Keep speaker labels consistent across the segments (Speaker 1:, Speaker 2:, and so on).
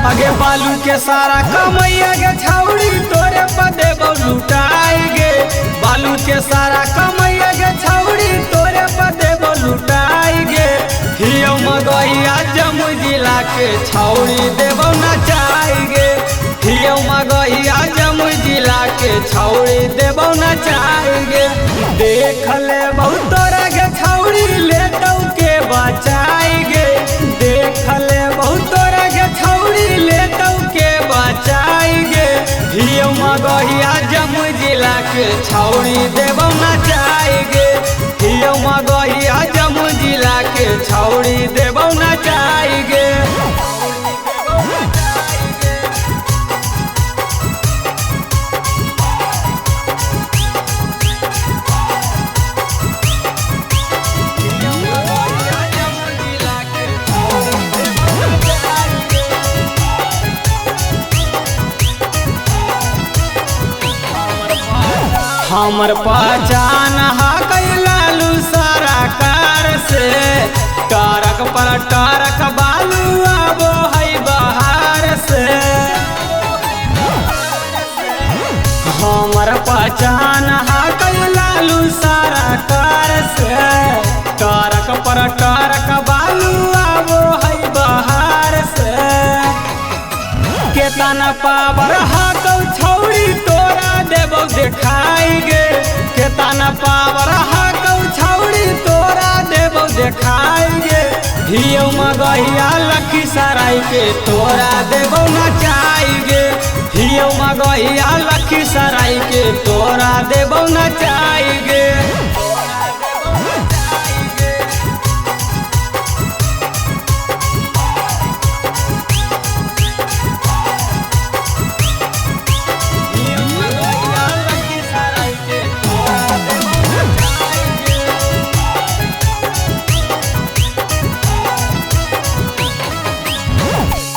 Speaker 1: आगे बालू के सारा कमैया गे छौड़ी तोरे पदे लुटाई गे। बालू के सारा कमैया गे छौड़ी तोरे पदे लुटाई गे। हियो मगहिया जमुई जिला के छौड़ी देबो नचाई गे। हियो मगहिया जमुई जिला के छौड़ी देबो नचाई गे। देख ले बहुत तोरा गे छौड़ी ले दौ के बचाई गे। देख ले बहुत तोरा गे छौड़ी ले दौ के बचाई गे। हियो मगहिया जमुई जिला के छौड़ी देबो नचाई गे। हियो मगहिया जमुई जिला के छौड़ी देबो नचाई गे। हमर पहचान लालू सरकार से। टरक पर टरक बालू आबो है बहार से। हमर पहचान लालू सरकार से। टरक पर टरक बालू आबो है बहार से। केतना पावर हाकौ छौड़ी तोरा देबो देखाई गे। केतना पावर हाकौ छौड़ी तोरा देबो देखाई गे। हियो मगहिया लखीसराय के तोरा देबो नचाई गे। हियो मगहिया लखीसराय के तोरा देबो नचाई गे।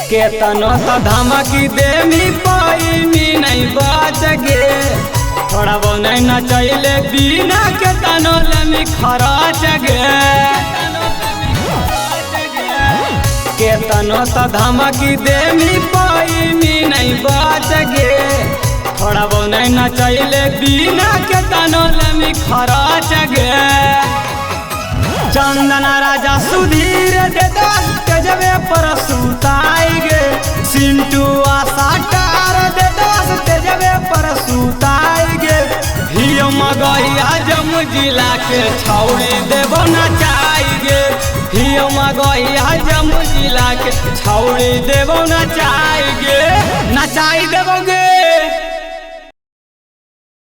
Speaker 1: केतनो तो धमकी देमी पाइमी नहीं बच गे। थोड़ा वो नहीं नचैले बिना केतनो लेमी खरच गे। केतनो तो धमकी देमी पाइमी नहीं बच गे। थोड़ा वो नहीं नचैले बिना केतनो लेमी खरच गे। चंदन राजा सुधीर दे दस तेजवे पर सुताई गे। सिंटू आशा टार दे दस तेजवे पर सुताई गे। हियो मगहिया जमुई जिला के छौड़ी देबो नचाई गे। हियो मगहिया जमुई जिला के छौड़ी देबो नचाई गे। नचाई देबो गे।